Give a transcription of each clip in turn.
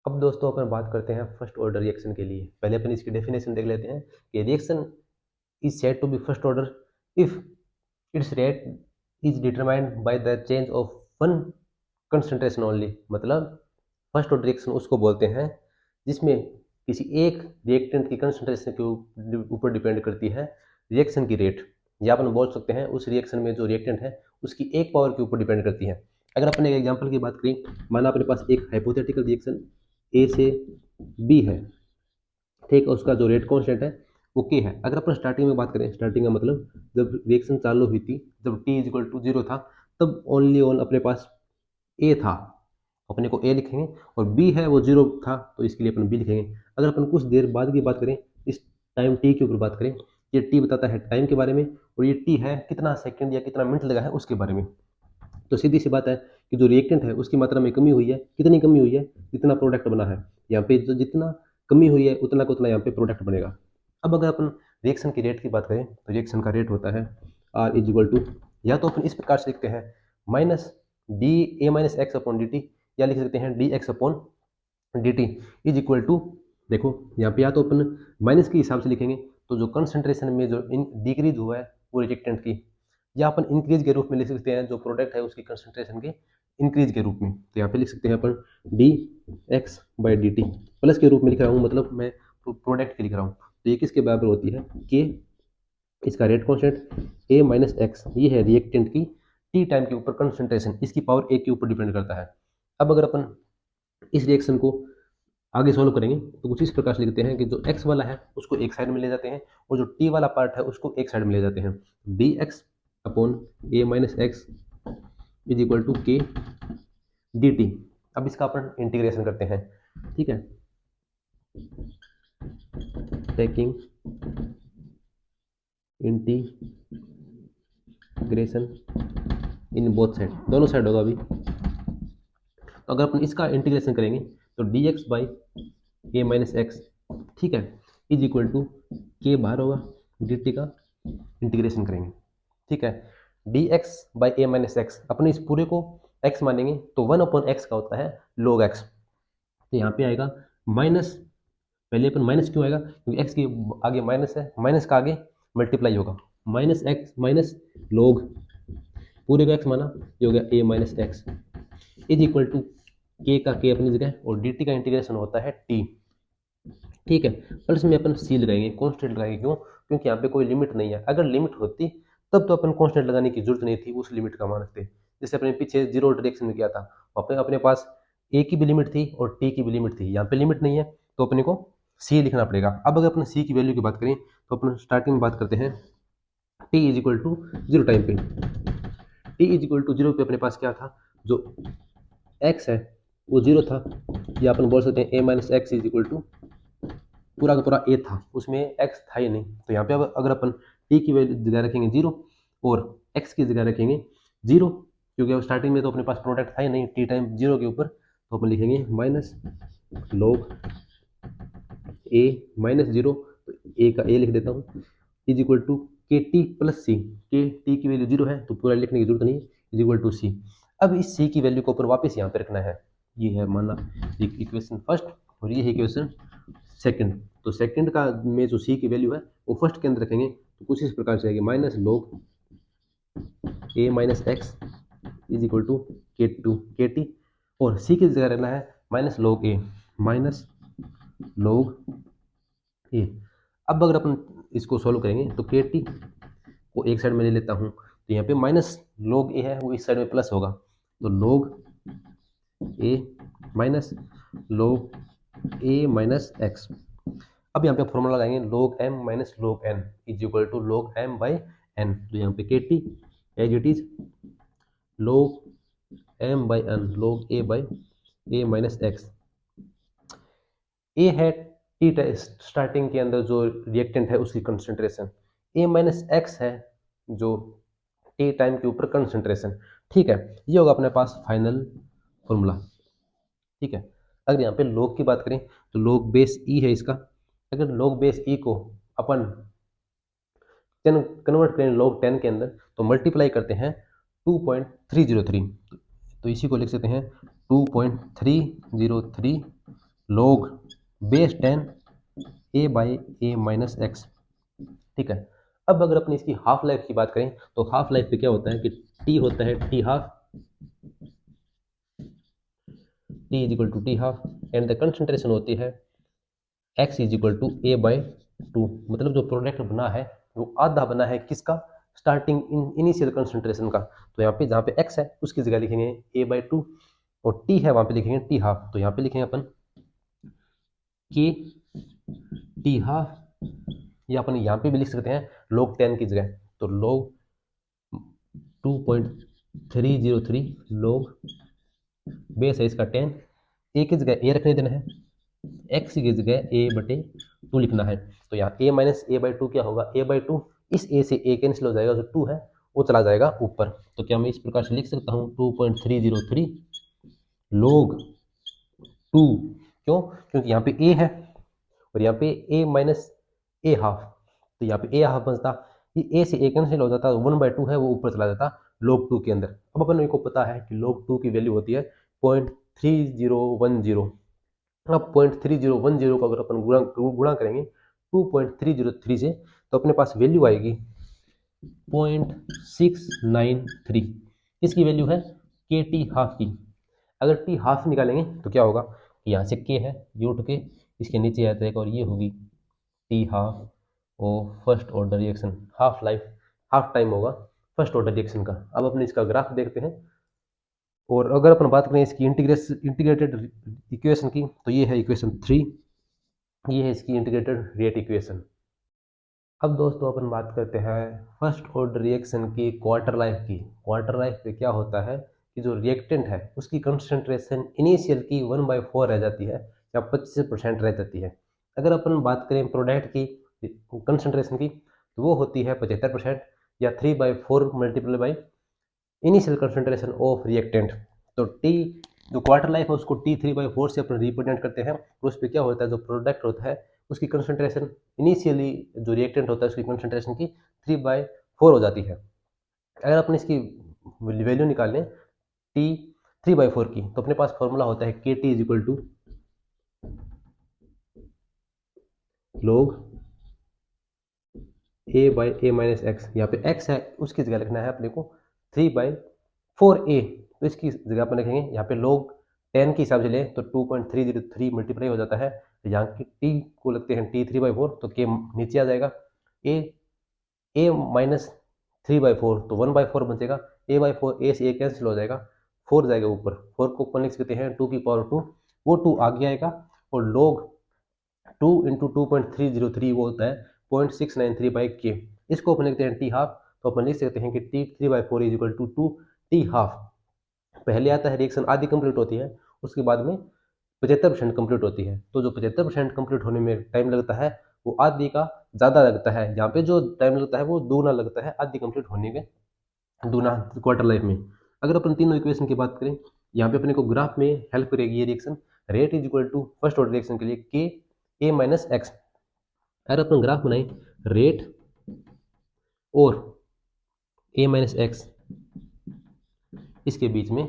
अब दोस्तों अपन बात करते हैं फर्स्ट ऑर्डर रिएक्शन के लिए। पहले अपन इसकी डेफिनेशन देख लेते हैं कि reaction is said to be first order if its rate is determined by the change of one concentration only. मतलब फर्स्ट ऑर्डर रिएक्शन उसको बोलते हैं जिसमें किसी एक रिएक्टेंट की कंसंट्रेशन के ऊपर डिपेंड करती है रिएक्शन की रेट, या अपन बोल सकते हैं उस रिएक्शन में जो रिएक्टेंट है उसकी एक पावर के ऊपर डिपेंड करती है। अगर अपन एक एग्जांपल की बात करें, माना अपने पास एक हाइपोथेटिकल रिएक्शन ए से बी है, ठीक है, उसका जो रेट कांस्टेंट है वो के है। अगर अपन स्टार्टिंग में बात करें, स्टार्टिंग का मतलब जब रिएक्शन चालू हुई थी, जब T is equal to zero था, तब ओनली ऑन अपने पास ए था, अपने को ए लिखेंगे, और बी है वो जीरो था तो इसके लिए अपन बी लिखेंगे। अगर अपन कुछ देर बाद की बात करें, इस टाइम टी के ऊपर बात करें, ये टी बताता है टाइम के बारे में, और ये टी है कितना सेकंड या कितना मिनट लगा है उसके बारे में। तो सीधी सी बात है कि जो रिएक्टेंट है उसकी मात्रा में कमी हुई है, कितनी कमी हुई है, जितना प्रोडक्ट बना है यहाँ पे, जो जितना कमी हुई है उतना का उतना यहाँ पे प्रोडक्ट बनेगा। अब अगर अपन रिएक्शन की रेट की बात करें तो रिएक्शन का रेट होता है आर इज इक्वल टू, या तो अपन इस प्रकार से लिखते हैं minus D A minus X upon D T, या लिख सकते हैं D X upon D T is equal to, देखो यहाँ पे या तो अपन माइनस के हिसाब से लिखेंगे तो जो कंसंट्रेशन में जो डिक्रीज हुआ है वो रिएक्टेंट की, या अपन इंक्रीज के रूप में लिख सकते हैं जो प्रोडक्ट है उसकी कंसंट्रेशन के इंक्रीज के रूप में। तो यहाँ पे लिख सकते हैं अपन d x by d t, plus के रूप में लिख रहा हूँ, मतलब मैं प्रोडक्ट के लिख रहा हूँ, तो ये किसके बराबर होती है के, इसका रेट कॉन्स्टेंट ए माइनस एक्स, ये है रिएक्टेंट की टी टाइम के ऊपर कंसंट्रेशन, इसकी पावर ए के ऊपर डिपेंड करता है। अब अगर अपन इस रिएक्शन को आगे सॉल्व करेंगे तो कुछ इस प्रकार से लिखते हैं कि जो x वाला है उसको एक साइड में ले जाते हैं, और जो t वाला पार्ट है उसको एक साइड में ले जाते हैं। D X upon A minus x is equal to K D T. अब इसका अपन इंटीग्रेशन करते हैं, ठीक है, taking integration in both side, दोनों साइड होगा अभी। तो अगर अपन इसका इंटीग्रेशन करेंगे तो D x by A minus X, ठीक है, इज इक्वल टू के बाहर होगा, डी टी का इंटीग्रेशन करेंगे, ठीक है। D x by A minus x, अपने इस पूरे को एक्स मानेंगे तो वन अपॉन एक्स का होता है log एक्स, तो यहाँ पे आएगा माइनस, पहले अपन माइनस क्यों आएगा क्योंकि एक्स के आगे माइनस है, माइनस का आगे मल्टीप्लाई होगा, माइनस एक्स माइनस log, पूरे का एक्स माना, ये हो गया a minus x is equal to k का के अपनी जगह, और डी टी का इंटीग्रेशन होता है टी, ठीक है। प्लस में अपन सी लगाएंगे, कॉन्स्टेंट लगाएंगे, क्यों, क्योंकि यहाँ पे कोई लिमिट नहीं है। अगर लिमिट होती तब तो अपन कॉन्स्टेंट लगाने की जरूरत नहीं थी, उस लिमिट का मान रखते। जैसे अपने पीछे जीरो डायरेक्शन में किया था, अपने अपने पास ए की भी लिमिट थी और टी की भी लिमिट थी, यहाँ पे लिमिट नहीं है तो अपने को सी लिखना पड़ेगा। अब अगर अपन सी की वैल्यू की बात करें तो अपन स्टार्टिंग में बात करते हैं t is equal to zero time पे, t is equal to zero पे अपने पास क्या था, जो एक्स है वो जीरो था, या अपन बोल सकते हैं a minus x is equal to पूरा का पूरा ए था, उसमें एक्स था ही नहीं। तो यहाँ पे अब अगर अपन टी की वैल्यू जगह रखेंगे जीरो और एक्स की जगह रखेंगे जीरो, क्योंकि अब स्टार्टिंग में तो अपने पास प्रोडक्ट था ही नहीं टी टाइम जीरो के ऊपर, तो अपन लिखेंगे माइनस log ए माइनस जीरो, तो ए का ए लिख देता हूँ, is equal to K T plus सी, के टी की वैल्यू जीरो है तो पूरा लिखने की जरूरत नहीं, इज इक्वल टू सी। अब इस सी की वैल्यू को अपन वापस यहाँ पे रखना है, ये है माना इक्वेशन फर्स्ट और ये है इक्वेशन सेकंड। तो सेकंड का में जो सी की वैल्यू है वो फर्स्ट के अंदर रखेंगे तो कुछ इस प्रकार से आएगी minus log A minus x is equal to K T, और सी की जगह रहना है minus log A, minus log A. अब अगर अपन इसको सॉल्व करेंगे तो के टी को एक साइड में ले लेता हूँ, तो यहाँ पे माइनस log ए है वो इस साइड में प्लस होगा, तो log ए माइनस log ए माइनस एक्स। अब यहाँ पे फॉर्मूला लगाएंगे log m minus log n is equal to log m by n, तो यहाँ पे k t as it is log m by n log a by a minus x. A है t starting के अंदर जो reactant है उसकी concentration, ए minus x है जो टी टाइम के ऊपर कंसंट्रेशन, ठीक है। ये होगा अपने पास फाइनल फॉर्मूला, ठीक है। अगर यहाँ पे log की बात करें तो log बेस ई है इसका, अगर log बेस ई को अपन कन्वर्ट करें log 10 के अंदर तो मल्टीप्लाई करते हैं 2.303, तो इसी को लिख सकते हैं 2.303 log base 10 a by A minus X. ठीक है। अब अगर अपनी इसकी हाफ लाइफ की बात करें तो हाफ लाइफ पे क्या होता है कि टी होता है T half, T is equal to T half and the concentration होती है x is equal to A by two. मतलब जो प्रोडक्ट बना है वो आधा बना है किसका, स्टार्टिंग इनिशियल कंसंट्रेशन का। तो यहाँ पे जहाँ पे x है उसकी जगह लिखेंगे ए बाई टू और t है वहाँ पे लिखेंगे टी हाफ। तो यहाँ पे लिखेंगे अपन के टी हाफ, या अपन यहाँ पे भी लिख सकते हैं log 10 की जगह। तो log 2.303 log बेस है इसका 10, ए की जगह ए रखने देना है, एक्स की जगह ए बटे टू लिखना है। तो यहाँ ए माइनस ए बाई टू क्या होगा, ए बाई टू, इस ए से ए कैंसिल हो जाएगा, जो टू है वो चला जाएगा ऊपर। तो क्या मैं इस प्रकार से लिख सकता हूँ 2.303 लोग टू, क्यों, क्योंकि यहाँ पे ए है और यहाँ पे ए माइनस ए हाफ, तो यहाँ पे ए हाफ बचता, ये ए से ए कैंसिल हो जाता, 1/2 है वो ऊपर चला जाता log 2 के अंदर। अब अपन को पता है कि log 2 की वैल्यू होती है 0.3010। अब 0.3010 को अगर अपन गुणा गुणा करेंगे 2.303 से तो अपने पास वैल्यू आएगी 0.693। इसकी वैल्यू है के टी हाफ की। अगर टी हाफ निकालेंगे तो क्या होगा, यहाँ से के है ये उठ के इसके नीचे आ जाएगा और ये होगी टी हाफ और first order reaction, half life, half time होगा फर्स्ट ऑर्डर रिएक्शन का। अब अपने इसका ग्राफ देखते हैं। और अगर अपन बात करें इसकी इंटीग्रेटेड इक्वेशन की तो ये है इक्वेशन 3, ये है इसकी इंटीग्रेटेड रेट इक्वेशन। अब दोस्तों अपन बात करते हैं फर्स्ट ऑर्डर रिएक्शन की क्वार्टर लाइफ की। क्वार्टर लाइफ पे क्या होता है कि जो रिएक्टेंट है उसकी कंसंट्रेशन इनिशियल की 1/4 रह जाती है या 25% रह जाती है। अगर अपन बात करें प्रोडक्ट की कंसंट्रेशन की तो वो होती है 75% या 3/4 multiply by initial concentration of reactant. तो टी जो क्वार्टर लाइफ है उसको T3/4 से अपन रिप्रेजेंट करते हैं। और उस पर क्या होता है, जो प्रोडक्ट होता है उसकी कंसंट्रेशन इनिशियली जो रिएक्टेंट होता है उसकी कंसंट्रेशन की 3/4 हो जाती है। अगर अपन इसकी वैल्यू निकाल लें T3/4 की तो अपने पास फॉर्मूला होता है K T is equal to लोग ए बाई ए माइनस एक्स। यहाँ पे एक्स है उसकी जगह लिखना है अपने को 3/4a, तो इसकी जगह अपन लिखेंगे यहाँ पे लोग 10 के हिसाब से ले तो 2.303 मल्टीप्लाई हो जाता है। तो यहाँ की टी को लगते हैं T3/4 तो के नीचे आ जाएगा, ए माइनस 3/4 तो 1/4 बचेगा, a/4 ए से ए कैंसिल हो जाएगा, 4 जाएगा ऊपर, 4 को अपन लिख सकते हैं 2 की पावर 2, वो 2 आगे आएगा और लोग 2 इंटू 2.303 वो होता है 0.693/k। इसको अपन लिखते हैं टी हाफ, तो अपन लिख सकते हैं कि T3/4 is equal to 2 T half. पहले आता है रिएक्शन आधी कंप्लीट होती है, उसके बाद में 75% कंप्लीट होती है। तो जो 75% कंप्लीट होने में टाइम लगता है वो आधी का ज़्यादा लगता है। यहाँ पे जो टाइम लगता है वो दूना लगता है आधी कंप्लीट होने में, दूना क्वार्टर लाइफ में। अगर अपन तीनों इक्वेशन की बात करें, यहाँ पे अपने को ग्राफ में हेल्प करेगी ये reaction. Rate is equal to first order reaction के लिए के ए माइनस एक्स। अगर अपन ग्राफ बनाए रेट और ए माइनस एक्स इसके बीच में,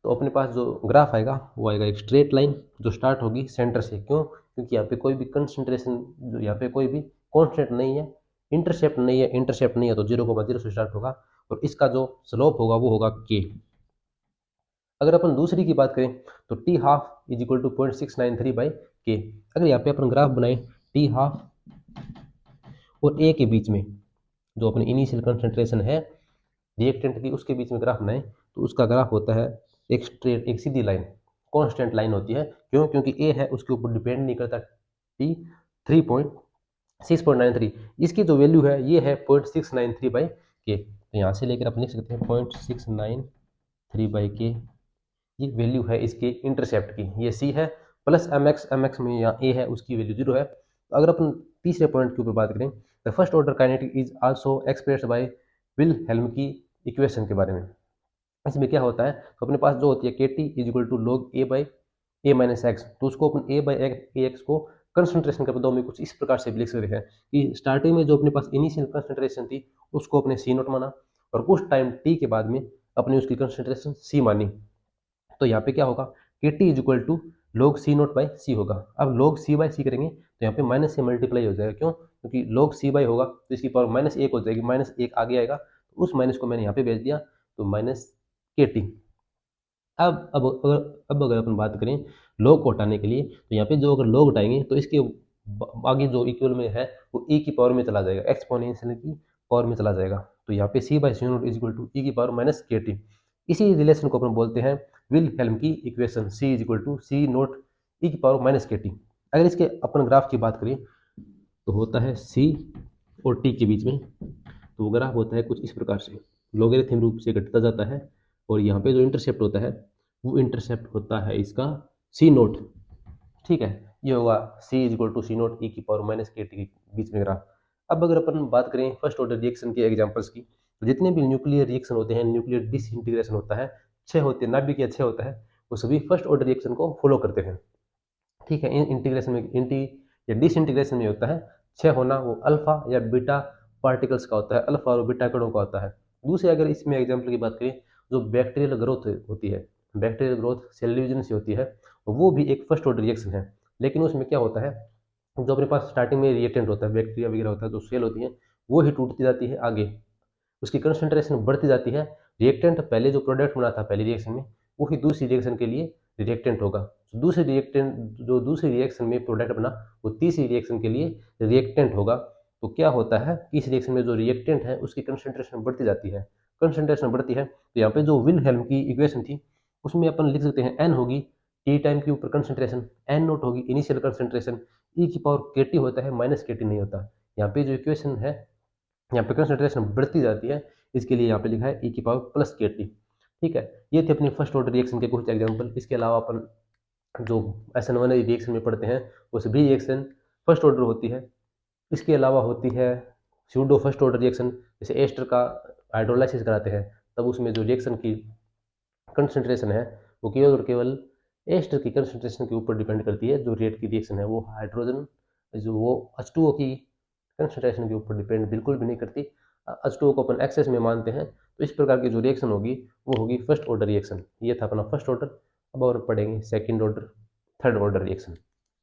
तो अपने पास जो ग्राफ आएगा वो आएगा एक स्ट्रेट लाइन जो स्टार्ट होगी सेंटर से। क्यों, क्योंकि यहाँ पे कोई भी कंसंट्रेशन, जो यहाँ पे कोई भी कॉन्स्टेंट नहीं है, इंटरसेप्ट नहीं है, इंटरसेप्ट नहीं है, तो 0,0 से स्टार्ट होगा और इसका जो स्लोप होगा वो होगा के। अगर अपन दूसरी की बात करें तो T half is equal to 0.693/k। अगर यहाँ पे अपन ग्राफ बनाए टी हाफ और ए के बीच में, जो अपनी इनिशियल कंसंट्रेशन है रिएक्टेंट की उसके बीच में ग्राफ बनाए, तो उसका ग्राफ होता है एक स्ट्रेट, एक सीधी लाइन, कांस्टेंट लाइन होती है। क्यों, क्योंकि ए है उसके ऊपर डिपेंड नहीं करता टी 3.693, इसकी जो वैल्यू है ये है 0.693/k। तो यहाँ से लेकर अपन लिख सकते हैं 0.693/k, ये वैल्यू है इसके इंटरसेप्ट की। ये सी है प्लस एम एक्स में यहाँ ए है उसकी वैल्यू 0 है। तो अगर अपन तीसरे पॉइंट के ऊपर बात करें, the first order kinetic is also expressed by Wilhelm की इक्वेशन के बारे में। इसमें क्या होता है, तो अपने पास जो होती है K T is equal to log A by A minus X, तो उसको अपन ए बाई ए एक्स को कंसंट्रेशन के पदों में कुछ इस प्रकार से भी लिख सकते हैं कि स्टार्टिंग में जो अपने पास इनिशियल कंसंट्रेशन थी उसको अपने सी नोट माना और कुछ टाइम टी के बाद में अपने उसकी कंसंट्रेशन सी मानी। तो यहाँ पे क्या होगा k T is equal to log C naught by c होगा। अब log C बाई सी करेंगे तो यहाँ पे माइनस से मल्टीप्लाई हो जाएगा, क्यों? क्योंकि log C बाई होगा तो इसकी पावर माइनस एक हो जाएगी, माइनस एक आगे आएगा तो उस माइनस को मैंने यहाँ पे भेज दिया तो माइनस के टी। अब अगर अपन बात करें log को हटाने के लिए तो यहाँ पे जो अगर log हटाएंगे तो इसके आगे जो इक्वल में है वो e की पावर में चला जाएगा, एक्सपोनेंशियल की पावर में चला जाएगा। तो यहाँ पे c by c naught is equal to e की पावर माइनस के टी। इसी रिलेशन को अपन बोलते हैं विलहेल्म की equation, c is equal to c naught e की पावर माइनस के टी। अगर इसके अपन ग्राफ की बात करें तो होता है c और t के बीच में, तो वो ग्राफ होता है कुछ इस प्रकार से, लोगरिथम रूप से घटता जाता है और यहाँ पे जो इंटरसेप्ट होता है वो इंटरसेप्ट होता है इसका सी नोट। ठीक है, ये होगा c is equal to c naught e की पावर माइनस के टी के बीच में ग्राफ। अब अगर अपन बात करें फर्स्ट ऑर्डर रिएक्शन के एग्जांपल्स की, तो जितने भी न्यूक्लियर रिएक्शन होते हैं, न्यूक्लियर डिसइंटीग्रेशन होता है, छः होते हैं, नाभिकीय छः होता है, वो सभी फर्स्ट ऑर्डर रिएक्शन को फॉलो करते हैं। ठीक है, इन इंटीग्रेशन में इंटी या डिसइंटीग्रेशन में होता है छः होना, वो अल्फा या बीटा पार्टिकल्स का होता है, अल्फा और बीटा कणों का होता है। दूसरे अगर इसमें एग्जाम्पल की बात करें, जो बैक्टीरियल ग्रोथ होती है, बैक्टीरियल ग्रोथ सेल डिवीजन से होती है, वो भी एक फर्स्ट ऑर्डर रिएक्शन है। लेकिन उसमें क्या होता है, जो अपने पास स्टार्टिंग में रिएक्टेंट होता है, बैक्टीरिया वगैरह होता है, जो सेल होती है वो ही टूटती जाती है आगे, उसकी कंसंट्रेशन बढ़ती जाती है। रिएक्टेंट पहले जो प्रोडक्ट बना था पहली रिएक्शन में, वो ही दूसरी रिएक्शन के लिए रिएक्टेंट होगा। दूसरी रिएक्टेंट जो दूसरी रिएक्शन में प्रोडक्ट बना वो तीसरी रिएक्शन के लिए रिएक्टेंट होगा। तो क्या होता है कि इस रिएक्शन में जो रिएक्टेंट है उसकी कंसंट्रेशन बढ़ती जाती है, कंसंट्रेशन बढ़ती है तो यहाँ पे जो विलहेल्म की इक्वेशन थी उसमें अपन लिख सकते हैं एन होगी टी टाइम के ऊपर कंसंट्रेशन, एन नोट होगी इनिशियल कंसंट्रेशन, ई की पावर के टी होता है, माइनस के टी नहीं होता। यहाँ पे जो इक्वेशन है, यहाँ पे कंसंट्रेशन बढ़ती जाती है, इसके लिए यहाँ पे लिखा है ई की पावर प्लस के टी। ठीक है, ये थे अपने फर्स्ट ऑर्डर रिएक्शन के कुछ एग्जांपल। इसके अलावा अपन जो SN1 रिएक्शन में पढ़ते हैं वो सभी रिएक्शन फर्स्ट ऑर्डर होती है। इसके अलावा होती है स्यूडो फर्स्ट ऑर्डर रिएक्शन, जैसे एस्टर का हाइड्रोलाइसिस कराते हैं तब उसमें जो रिएक्शन की कंसंट्रेशन है वो केवल और केवल एस्टर की कंसंट्रेशन के ऊपर डिपेंड करती है। जो रेट की रिएक्शन है वो हाइड्रोजन जो वो H2O की कंसंट्रेशन के ऊपर डिपेंड बिल्कुल भी नहीं करती। H2O को अपन एक्सेस में मानते हैं, तो इस प्रकार की जो रिएक्शन होगी वो होगी फर्स्ट ऑर्डर रिएक्शन। ये था अपना फर्स्ट ऑर्डर। अब और पढ़ेंगे second order, third order reaction.